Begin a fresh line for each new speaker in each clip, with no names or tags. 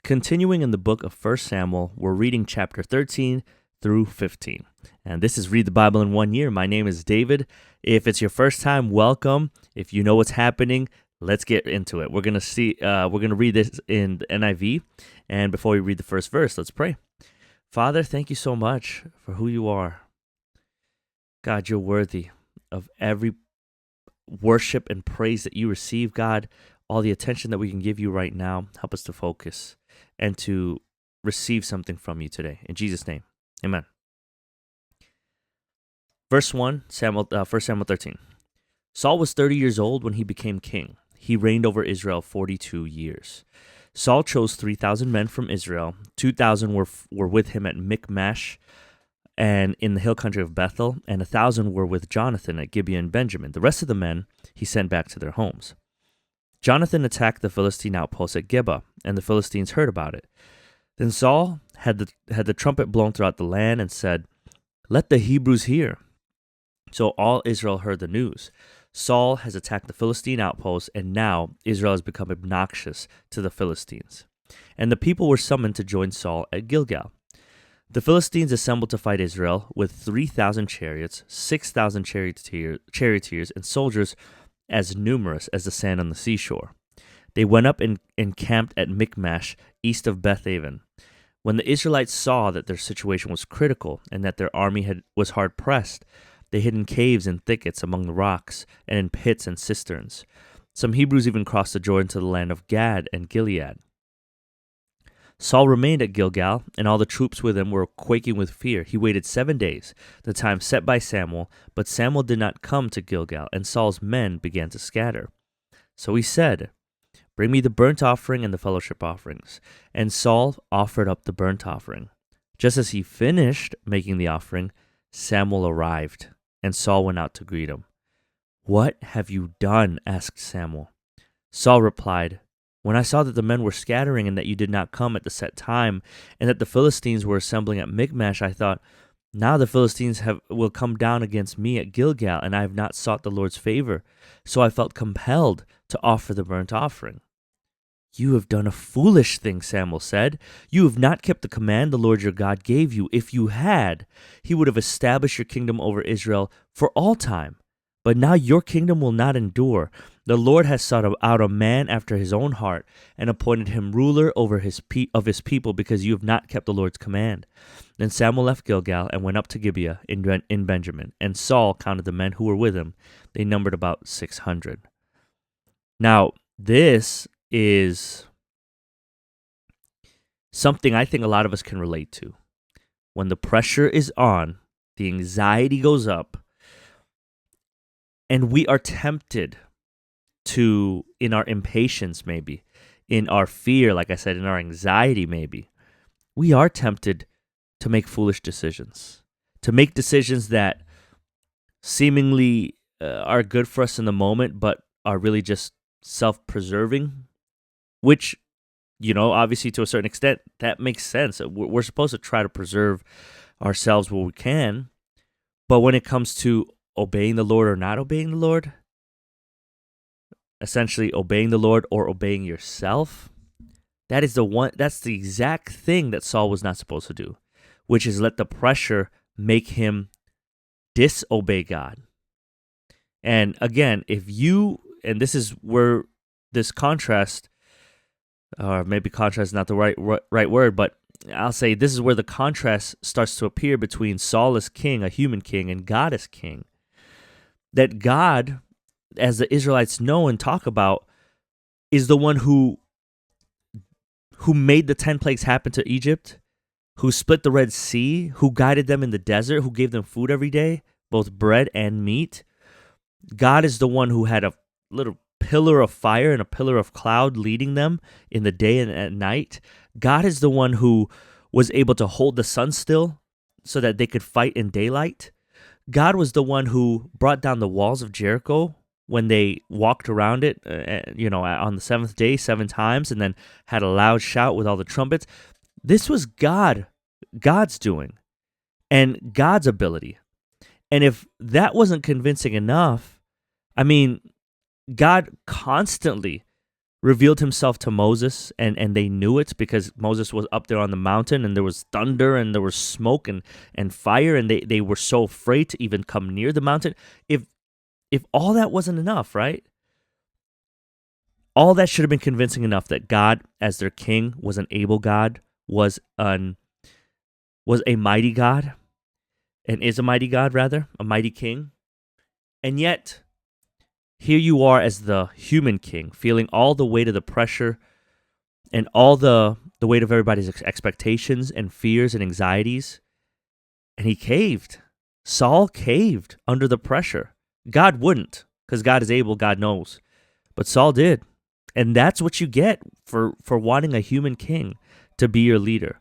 Continuing in the book of 1 Samuel, we're reading chapter 13 through 15. And this is Read the Bible in 1 year. My name is David. If it's your first time, welcome. If you know what's happening, let's get into it. We're going to read this in the NIV. And before we read the first verse, let's pray. Father, thank you so much for who you are. God, you're worthy of every worship and praise that you receive, God. All the attention that we can give you right now, help us to focus and to receive something from you today. In Jesus' name, amen. Verse 1, 1 Samuel 13. Saul was 30 years old when he became king. He reigned over Israel 42 years. Saul chose 3,000 men from Israel. 2,000 were with him at Michmash and in the hill country of Bethel, and 1,000 were with Jonathan at Gibeah and Benjamin. The rest of the men he sent back to their homes. Jonathan attacked the Philistine outpost at Gibeah, and the Philistines heard about it. Then Saul had the trumpet blown throughout the land and said, "Let the Hebrews hear." So all Israel heard the news. Saul has attacked the Philistine outpost, and now Israel has become obnoxious to the Philistines. And the people were summoned to join Saul at Gilgal. The Philistines assembled to fight Israel with 3,000 chariots, 6,000 charioteers, and soldiers as numerous as the sand on the seashore. They went up and encamped at Michmash, east of Bethaven. When the Israelites saw that their situation was critical and that their army was hard-pressed, they hid in caves and thickets among the rocks and in pits and cisterns. Some Hebrews even crossed the Jordan to the land of Gad and Gilead. Saul remained at Gilgal, and all the troops with him were quaking with fear. He waited 7 days, the time set by Samuel, but Samuel did not come to Gilgal, and Saul's men began to scatter. So he said, "Bring me the burnt offering and the fellowship offerings." And Saul offered up the burnt offering. Just as he finished making the offering, Samuel arrived, and Saul went out to greet him. "What have you done?" asked Samuel. Saul replied, "When I saw that the men were scattering and that you did not come at the set time, and that the Philistines were assembling at Michmash, I thought, now the Philistines will come down against me at Gilgal, and I have not sought the Lord's favor. So I felt compelled to offer the burnt offering." "You have done a foolish thing," Samuel said. "You have not kept the command the Lord your God gave you. If you had, he would have established your kingdom over Israel for all time. But now your kingdom will not endure. The Lord has sought out a man after his own heart and appointed him ruler over his people because you have not kept the Lord's command." Then Samuel left Gilgal and went up to Gibeah in Benjamin, and Saul counted the men who were with him. They numbered about 600. Now, this is something I think a lot of us can relate to. When the pressure is on, the anxiety goes up, and we are tempted to, in our impatience maybe, in our fear, like I said, in our anxiety maybe, we are tempted to make foolish decisions, to make decisions that seemingly are good for us in the moment, but are really just self-preserving, which, obviously to a certain extent, that makes sense. We're supposed to try to preserve ourselves where we can, but when it comes to obeying the Lord or not obeying the Lord, essentially obeying the Lord or obeying yourself, that's the exact thing that Saul was not supposed to do, which is let the pressure make him disobey God. And again, and this is where this contrast, or maybe contrast is not the right word, but I'll say this is where the contrast starts to appear between Saul as king, a human king, and God as king. That God, as the Israelites know and talk about, is the one who made the 10 plagues happen to Egypt, who split the Red Sea, who guided them in the desert, who gave them food every day, both bread and meat. God is the one who had a little pillar of fire and a pillar of cloud leading them in the day and at night. God is the one who was able to hold the sun still so that they could fight in daylight. God was the one who brought down the walls of Jericho when they walked around it, on the seventh day 7 times, and then had a loud shout with all the trumpets. This was God's doing, and God's ability. And if that wasn't convincing enough, I mean, God constantly revealed himself to Moses, and they knew it because Moses was up there on the mountain, and there was thunder, and there was smoke and fire, and they were so afraid to even come near the mountain. If all that wasn't enough, right? All that should have been convincing enough that God, as their king, was an able God, was a mighty God, and is a mighty God, rather, a mighty king. And yet, here you are as the human king, feeling all the weight of the pressure and all the weight of everybody's expectations and fears and anxieties. And he caved. Saul caved under the pressure. God wouldn't, because God is able, God knows. But Saul did. And that's what you get for wanting a human king to be your leader.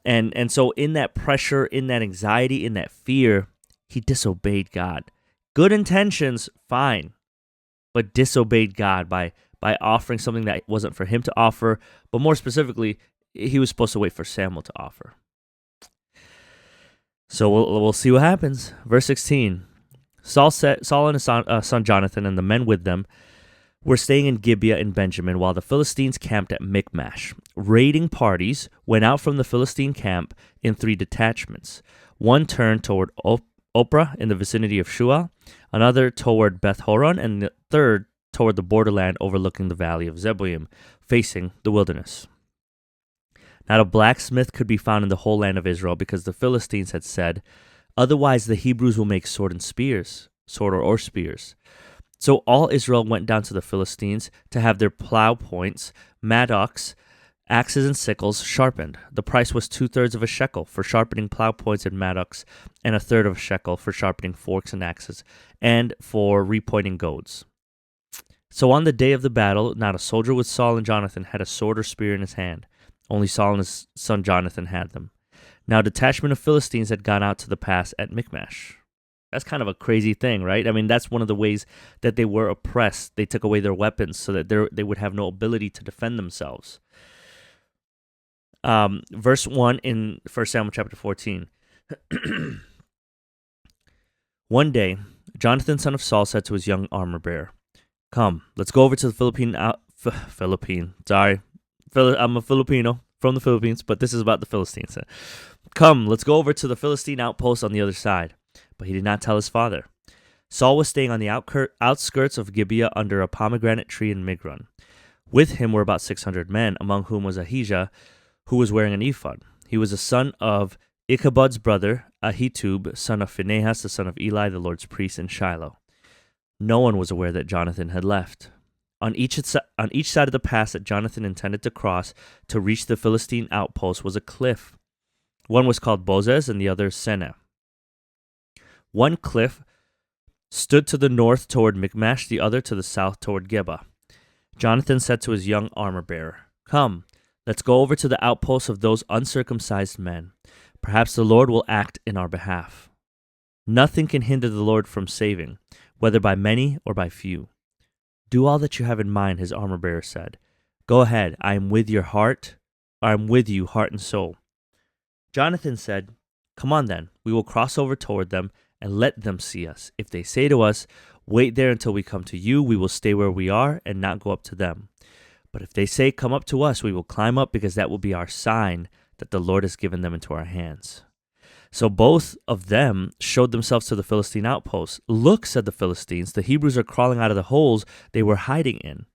And so in that pressure, in that anxiety, in that fear, he disobeyed God. Good intentions, fine, but disobeyed God by offering something that wasn't for him to offer, but more specifically, he was supposed to wait for Samuel to offer. So we'll see what happens. Verse 16, Saul and his son Jonathan and the men with them were staying in Gibeah in Benjamin while the Philistines camped at Michmash. Raiding parties went out from the Philistine camp in 3 detachments. One turned toward Ophrah in the vicinity of Shual, another toward Beth Horon, and the third toward the borderland overlooking the valley of Zeboim, facing the wilderness. Not a blacksmith could be found in the whole land of Israel because the Philistines had said, "Otherwise the Hebrews will make sword or spears." So all Israel went down to the Philistines to have their plow points, mattocks, axes, and sickles sharpened. The price was 2/3 of a shekel for sharpening plow points and mattocks, and 1/3 of a shekel for sharpening forks and axes, and for repointing goads. So on the day of the battle, not a soldier with Saul and Jonathan had a sword or spear in his hand. Only Saul and his son Jonathan had them. Now a detachment of Philistines had gone out to the pass at Michmash. That's kind of a crazy thing, right? I mean, that's one of the ways that they were oppressed. They took away their weapons so that they would have no ability to defend themselves. Verse 1 in 1 Samuel chapter 14. One day, Jonathan, son of Saul, said to his young armor-bearer, "Come, let's go over to the I'm a Filipino from the Philippines, but this is about the Philistines. Come, let's go over to the Philistine outpost on the other side." But he did not tell his father. Saul was staying on the outskirts of Gibeah under a pomegranate tree in Migron. With him were about 600 men, among whom was Ahijah, who was wearing an ephod. He was the son of Ichabod's brother, Ahitub, son of Phinehas, the son of Eli, the Lord's priest in Shiloh. No one was aware that Jonathan had left. On each side of the pass that Jonathan intended to cross to reach the Philistine outpost was a cliff. One was called Bozez and the other Seneh. One cliff stood to the north toward Michmash, the other to the south toward Geba. Jonathan said to his young armor-bearer, "Come, let's go over to the outposts of those uncircumcised men. Perhaps the Lord will act in our behalf. Nothing can hinder the Lord from saving, whether by many or by few." "Do all that you have in mind," his armor-bearer said. "Go ahead, I am with you, heart and soul." Jonathan said, "Come on then, we will cross over toward them and let them see us. If they say to us, 'Wait there until we come to you,' we will stay where we are and not go up to them. But if they say, 'Come up to us,' we will climb up, because that will be our sign that the Lord has given them into our hands." So both of them showed themselves to the Philistine outposts. "Look," said the Philistines, "the Hebrews are crawling out of the holes they were hiding in."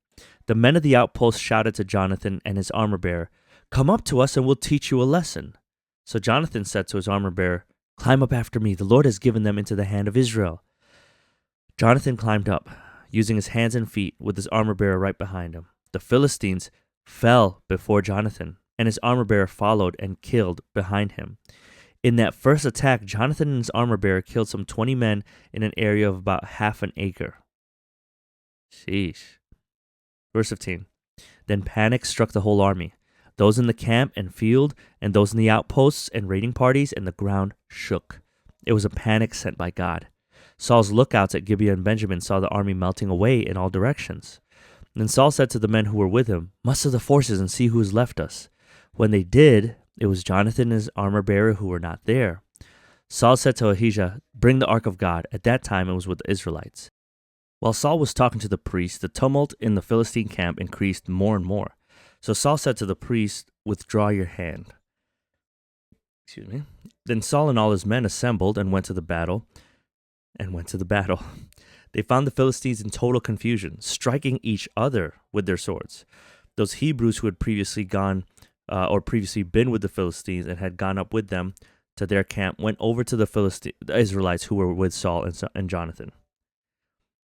The men of the outposts shouted to Jonathan and his armor-bearer, "Come up to us and we'll teach you a lesson." So Jonathan said to his armor-bearer, "Climb up after me. The Lord has given them into the hand of Israel." Jonathan climbed up, using his hands and feet, with his armor-bearer right behind him. The Philistines fell before Jonathan, and his armor-bearer followed and killed behind him. In that first attack, Jonathan and his armor-bearer killed some 20 men in an area of about half an acre. Sheesh. Verse 15. Then panic struck the whole army, those in the camp and field, and those in the outposts and raiding parties, and the ground shook. It was a panic sent by God. Saul's lookouts at Gibeah and Benjamin saw the army melting away in all directions. Then Saul said to the men who were with him, "Muster the forces and see who has left us." When they did, it was Jonathan and his armor-bearer who were not there. Saul said to Ahijah, "Bring the ark of God." At that time it was with the Israelites. While Saul was talking to the priest, the tumult in the Philistine camp increased more and more. So Saul said to the priest, "Withdraw your hand." Excuse me. Then Saul and all his men assembled and went to the battle. They found the Philistines in total confusion, striking each other with their swords. Those Hebrews who had previously been with the Philistines and had gone up with them to their camp went over to the Israelites who were with Saul and Jonathan.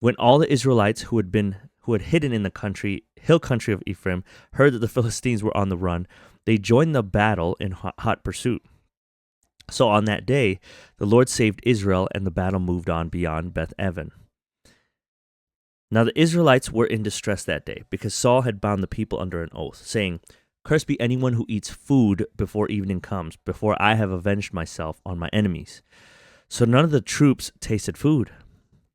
When all the Israelites who had hidden in the hill country of Ephraim heard that the Philistines were on the run, they joined the battle in hot pursuit. So on that day, the Lord saved Israel, and the battle moved on beyond Beth Aven. Now the Israelites were in distress that day, because Saul had bound the people under an oath, saying, "Cursed be anyone who eats food before evening comes, before I have avenged myself on my enemies." So none of the troops tasted food.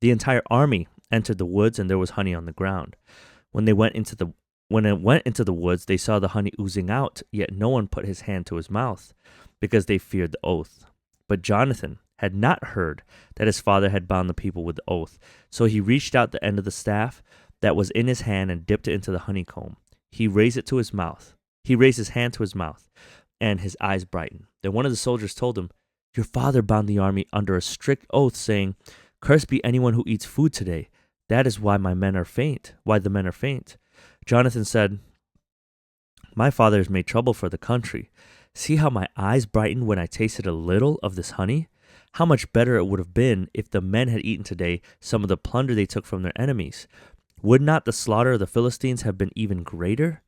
The entire army entered the woods, and there was honey on the ground. When it went into the woods, they saw the honey oozing out, yet no one put his hand to his mouth, because they feared the oath. But Jonathan had not heard that his father had bound the people with the oath. So he reached out the end of the staff that was in his hand and dipped it into the honeycomb. He raised his hand to his mouth, and his eyes brightened. Then one of the soldiers told him, "Your father bound the army under a strict oath, saying, 'Cursed be anyone who eats food today.' That is why the men are faint." Jonathan said, "My father has made trouble for the country. See how my eyes brightened when I tasted a little of this honey? How much better it would have been if the men had eaten today some of the plunder they took from their enemies. Would not the slaughter of the Philistines have been even greater?"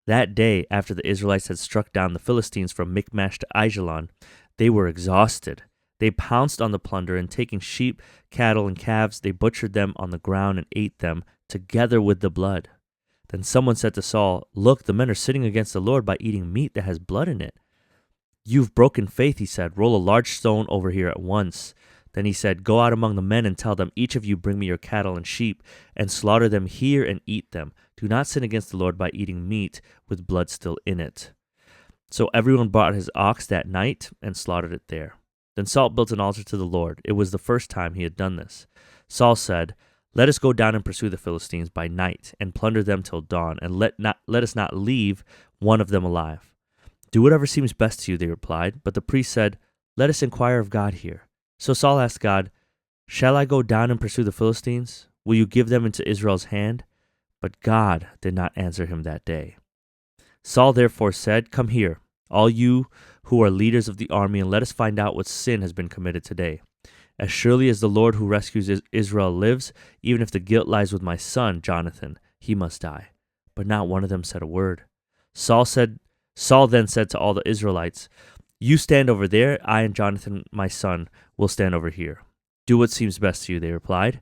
That day, after the Israelites had struck down the Philistines from Michmash to Aijalon, they were exhausted. They pounced on the plunder, and taking sheep, cattle, and calves, they butchered them on the ground and ate them, together with the blood. Then someone said to Saul, "Look, the men are sinning against the Lord by eating meat that has blood in it." "You've broken faith," he said. "Roll a large stone over here at once." Then he said, "Go out among the men and tell them, 'Each of you bring me your cattle and sheep, and slaughter them here and eat them. Do not sin against the Lord by eating meat with blood still in it.'" So everyone brought his ox that night and slaughtered it there. Then Saul built an altar to the Lord. It was the first time he had done this. Saul said, "Let us go down and pursue the Philistines by night and plunder them till dawn, and let us not leave one of them alive." "Do whatever seems best to you," they replied. But the priest said, "Let us inquire of God here." So Saul asked God, "Shall I go down and pursue the Philistines? Will you give them into Israel's hand?" But God did not answer him that day. Saul therefore said, "Come here, all you who are leaders of the army, and let us find out what sin has been committed today. As surely as the Lord who rescues Israel lives, even if the guilt lies with my son, Jonathan, he must die." But not one of them said a word. Saul then said to all the Israelites, "You stand over there, I and Jonathan, my son, will stand over here." "Do what seems best to you," they replied.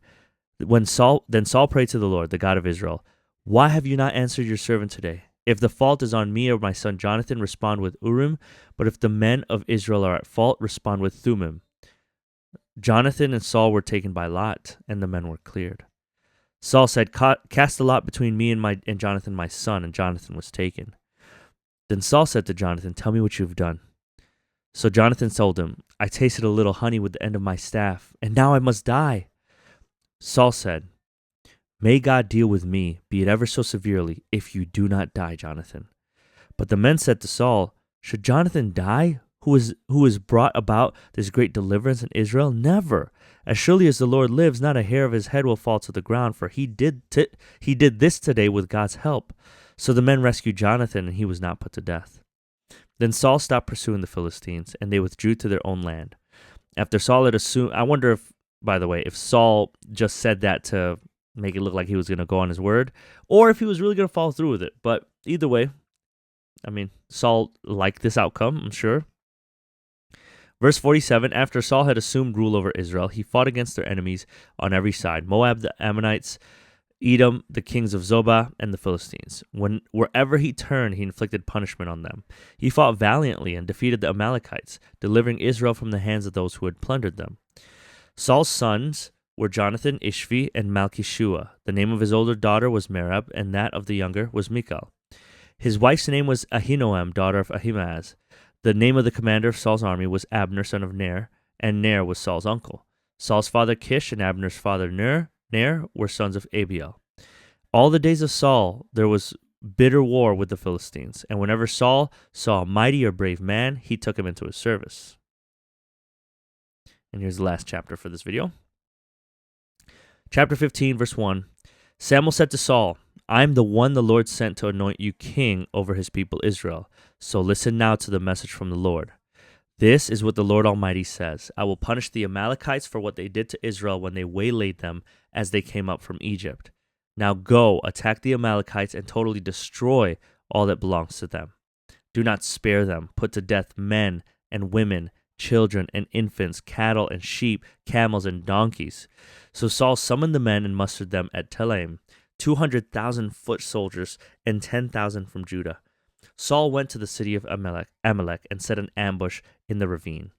Then Saul prayed to the Lord, the God of Israel, "Why have you not answered your servant today? If the fault is on me or my son Jonathan, respond with Urim, but if the men of Israel are at fault, respond with Thummim." Jonathan and Saul were taken by lot, and the men were cleared. Saul said, "Cast a lot between me and Jonathan my son," and Jonathan was taken. Then Saul said to Jonathan, "Tell me what you have done." So Jonathan told him, "I tasted a little honey with the end of my staff, and now I must die." Saul said, "May God deal with me, be it ever so severely, if you do not die, Jonathan." But the men said to Saul, "Should Jonathan die, who has brought about this great deliverance in Israel? Never. As surely as the Lord lives, not a hair of his head will fall to the ground, for he did this today with God's help." So the men rescued Jonathan, and he was not put to death. Then Saul stopped pursuing the Philistines, and they withdrew to their own land. After Saul had assumed, I wonder if, by the way, if Saul just said that to make it look like he was going to go on his word, or if he was really going to follow through with it. But either way, I mean, Saul liked this outcome, I'm sure. Verse 47, after Saul had assumed rule over Israel, he fought against their enemies on every side: Moab, the Ammonites, Edom, the kings of Zobah, and the Philistines. Wherever he turned, he inflicted punishment on them. He fought valiantly and defeated the Amalekites, delivering Israel from the hands of those who had plundered them. Saul's sons were Jonathan, Ishvi, and Malchishua. The name of his older daughter was Merab, and that of the younger was Michal. His wife's name was Ahinoam, daughter of Ahimaaz. The name of the commander of Saul's army was Abner, son of Ner, and Ner was Saul's uncle. Saul's father Kish and Abner's father Ner. Ner were sons of Abiel. All the days of Saul there was bitter war with the Philistines, and whenever Saul saw a mighty or brave man, he took him into his service. And here's the last chapter for this video. Chapter 15, verse 1. Samuel said to Saul, I am the one the Lord sent to anoint you king over his people Israel. So listen now to the message from the Lord. This is what the Lord Almighty says. I will punish the Amalekites for what they did to Israel when they waylaid them as they came up from Egypt. Now go, attack the Amalekites and totally destroy all that belongs to them. Do not spare them. Put to death men and women, children and infants, cattle and sheep, camels and donkeys. So Saul summoned the men and mustered them at Telaim, 200,000 foot soldiers and 10,000 from Judah. Saul went to the city of Amalek and set an ambush in the ravine.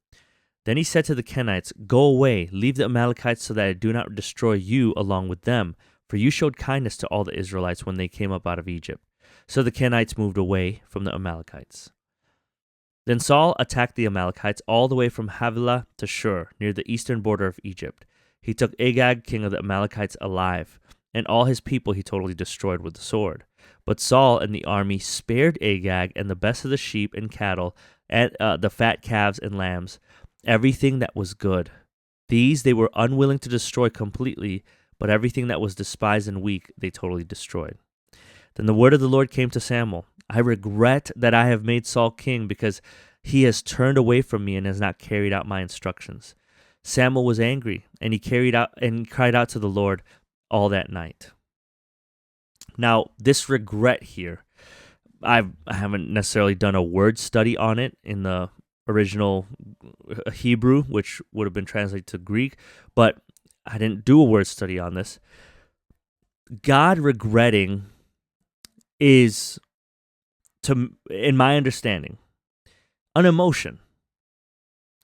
Then he said to the Kenites, Go away, leave the Amalekites so that I do not destroy you along with them, for you showed kindness to all the Israelites when they came up out of Egypt. So the Kenites moved away from the Amalekites. Then Saul attacked the Amalekites all the way from Havilah to Shur, near the eastern border of Egypt. He took Agag, king of the Amalekites, alive, and all his people he totally destroyed with the sword. But Saul and the army spared Agag and the best of the sheep and cattle, and the fat calves and lambs, everything that was good. These they were unwilling to destroy completely, but everything that was despised and weak they totally destroyed. Then the word of the Lord came to Samuel. I regret that I have made Saul king because he has turned away from me and has not carried out my instructions. Samuel was angry, and he cried out to the Lord all that night. Now, this regret here, I haven't necessarily done a word study on it in the original Hebrew, which would have been translated to Greek, but I didn't do a word study on this. God regretting is, in my understanding, an emotion.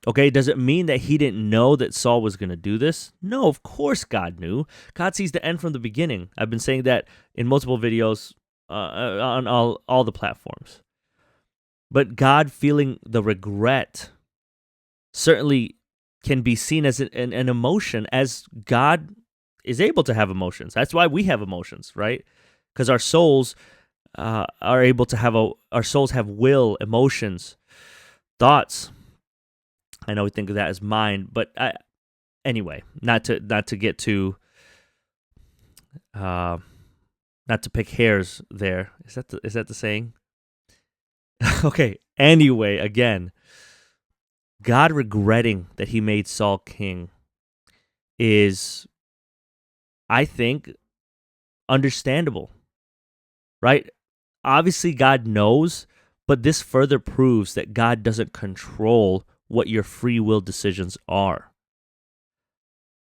Okay, does it mean that he didn't know that Saul was going to do this? No, of course God knew. God sees the end from the beginning. I've been saying that in multiple videos on all the platforms. But God feeling the regret certainly can be seen as an emotion, as God is able to have emotions. That's why we have emotions, right? Because our souls are able to have our souls have will, emotions, thoughts. I know we think of that as mind, but anyway, not to get too not to pick hairs there. Is that the saying? Okay. Anyway, again, God regretting that he made Saul king is, I think, understandable, right? Obviously, God knows, but this further proves that God doesn't control what your free will decisions are.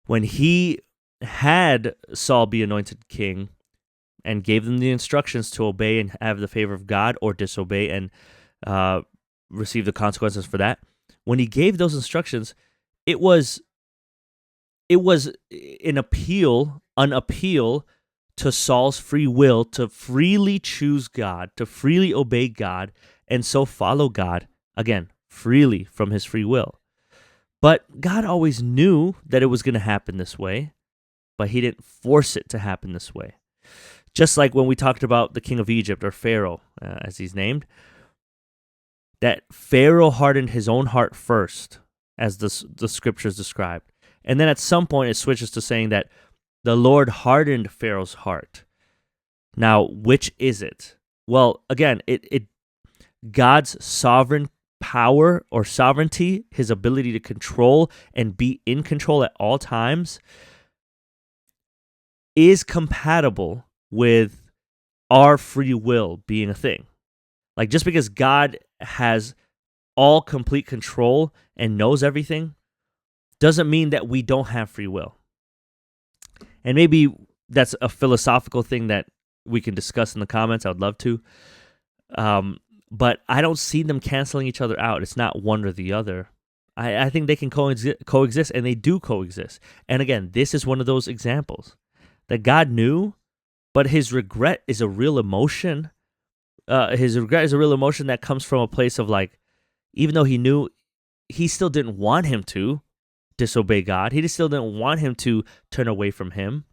When he had Saul be anointed king and gave them the instructions to obey and have the favor of God, or disobey and receive the consequences for that, when he gave those instructions, it was an appeal to Saul's free will to freely choose God, to freely obey God, and so follow God, again, freely from his free will. But God always knew that it was going to happen this way, but he didn't force it to happen this way. Just like when we talked about the king of Egypt, or Pharaoh, as he's named, that Pharaoh hardened his own heart first, as the scriptures described. And then at some point it switches to saying that the Lord hardened Pharaoh's heart. Now, which is it? Well, again, it God's sovereign power or sovereignty, his ability to control and be in control at all times, is compatible with our free will being a thing. Like, just because God has all complete control and knows everything doesn't mean that we don't have free will. And maybe that's a philosophical thing that we can discuss in the comments. I would love to. But I don't see them canceling each other out. It's not one or the other. I think they can coexist, and they do coexist. And again, this is one of those examples that God knew, but his regret is a real emotion. His regret is a real emotion that comes from a place of, like, even though he knew, he still didn't want him to disobey God. He just still didn't want him to turn away from him.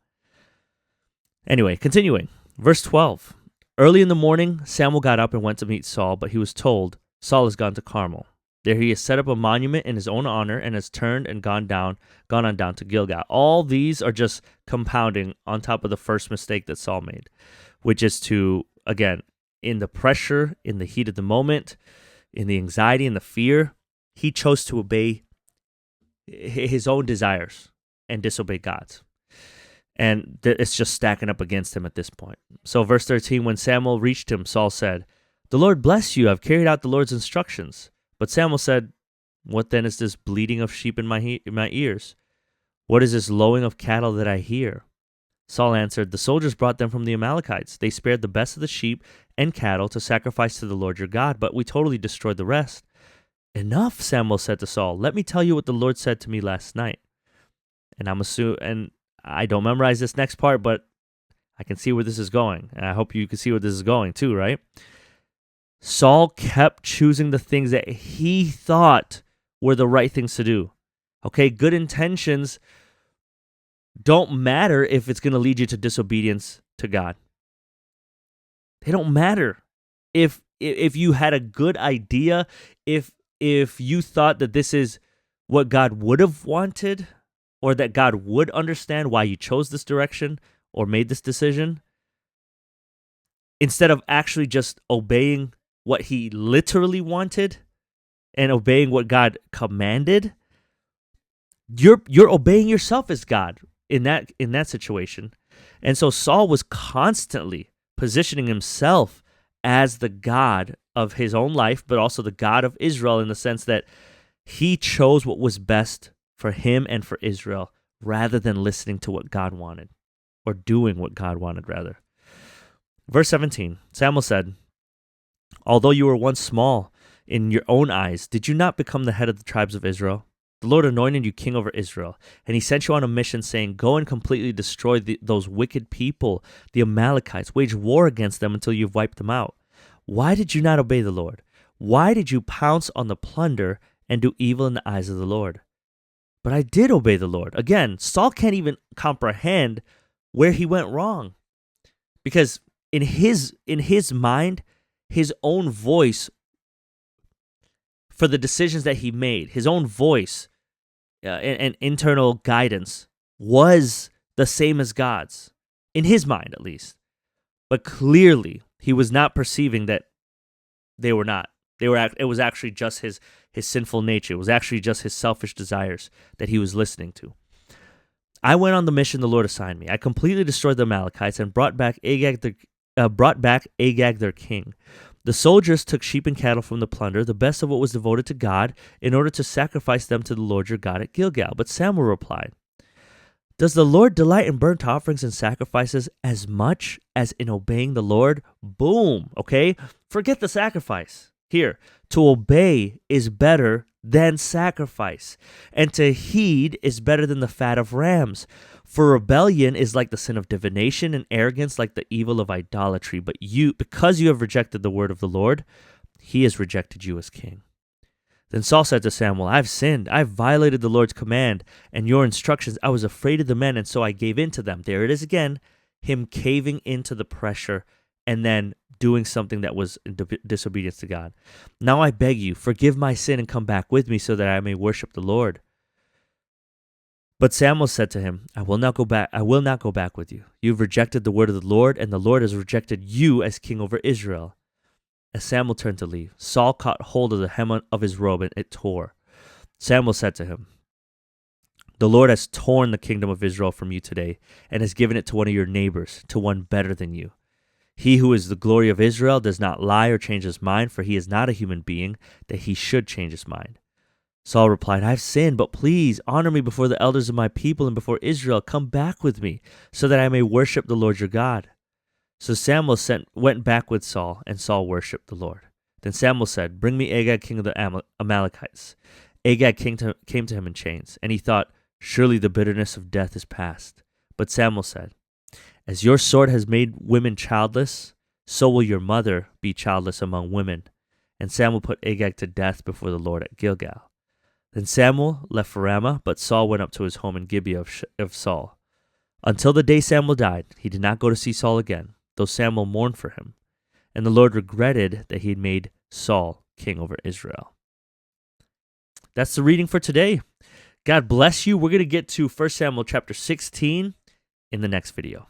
Anyway, continuing. Verse 12. Early in the morning, Samuel got up and went to meet Saul, but he was told, Saul has gone to Carmel. There he has set up a monument in his own honor and has turned and gone on down to Gilgal. All these are just compounding on top of the first mistake that Saul made, which is to, again, in the pressure, in the heat of the moment, in the anxiety and the fear, he chose to obey his own desires and disobey God's. And it's just stacking up against him at this point. So verse 13, when Samuel reached him, Saul said, "The Lord bless you. I've carried out the Lord's instructions." But Samuel said, "What then is this bleating of sheep in my ears? What is this lowing of cattle that I hear?" Saul answered, "The soldiers brought them from the Amalekites. They spared the best of the sheep and cattle to sacrifice to the Lord your God, but we totally destroyed the rest." "Enough," Samuel said to Saul. "Let me tell you what the Lord said to me last night." And I don't memorize this next part, but I can see where this is going. And I hope you can see where this is going too, right? Saul kept choosing the things that he thought were the right things to do. Okay, good intentions don't matter if it's going to lead you to disobedience to God. They don't matter. If you had a good idea, if you thought that this is what God would have wanted, or that God would understand why you chose this direction or made this decision, instead of actually just obeying what he literally wanted and obeying what God commanded, you're obeying yourself as God in that situation. And so Saul was constantly positioning himself as the God of his own life, but also the God of Israel, in the sense that he chose what was best for him and for Israel, rather than listening to what God wanted, or doing what God wanted, rather. Verse 17, Samuel said, "Although you were once small in your own eyes, did you not become the head of the tribes of Israel? The Lord anointed you king over Israel, and he sent you on a mission saying, go and completely destroy those wicked people, the Amalekites. Wage war against them until you've wiped them out. Why did you not obey the Lord? Why did you pounce on the plunder and do evil in the eyes of the Lord?" But I did obey the Lord. Again, Saul can't even comprehend where he went wrong, because in his mind, his own voice for the decisions that he made, his own voice and internal guidance was the same as God's, in his mind at least. But clearly, he was not perceiving that they were not. It was actually just his sinful nature. It was actually just his selfish desires that he was listening to. "I went on the mission the Lord assigned me. I completely destroyed the Amalekites and brought back Agag their king. The soldiers took sheep and cattle from the plunder, the best of what was devoted to God, in order to sacrifice them to the Lord your God at Gilgal." But Samuel replied, "Does the Lord delight in burnt offerings and sacrifices as much as in obeying the Lord?" Boom, okay? Forget the sacrifice. Here, to obey is better than sacrifice, and to heed is better than the fat of rams. For rebellion is like the sin of divination, and arrogance like the evil of idolatry. But because you have rejected the word of the Lord, he has rejected you as king. Then Saul said to Samuel, "I've sinned. I've violated the Lord's command and your instructions. I was afraid of the men, and so I gave in to them." There it is again, him caving into the pressure and then doing something that was in disobedience to God. "Now I beg you, forgive my sin and come back with me so that I may worship the Lord." But Samuel said to him, I will not go back with you. You've rejected the word of the Lord, and the Lord has rejected you as king over Israel." As Samuel turned to leave, Saul caught hold of the hem of his robe, and it tore. Samuel said to him, "The Lord has torn the kingdom of Israel from you today, and has given it to one of your neighbors, to one better than you. He who is the glory of Israel does not lie or change his mind, for he is not a human being, that he should change his mind." Saul replied, "I've sinned, but please honor me before the elders of my people and before Israel. Come back with me, so that I may worship the Lord your God." So Samuel went back with Saul, and Saul worshipped the Lord. Then Samuel said, "Bring me Agag, king of the Amalekites." Agag came to him in chains, and he thought, "Surely the bitterness of death is past." But Samuel said, "As your sword has made women childless, so will your mother be childless among women." And Samuel put Agag to death before the Lord at Gilgal. Then Samuel left for Ramah, but Saul went up to his home in Gibeah of Saul. Until the day Samuel died, he did not go to see Saul again, though Samuel mourned for him. And the Lord regretted that he had made Saul king over Israel. That's the reading for today. God bless you. We're going to get to 1 Samuel chapter 16 in the next video.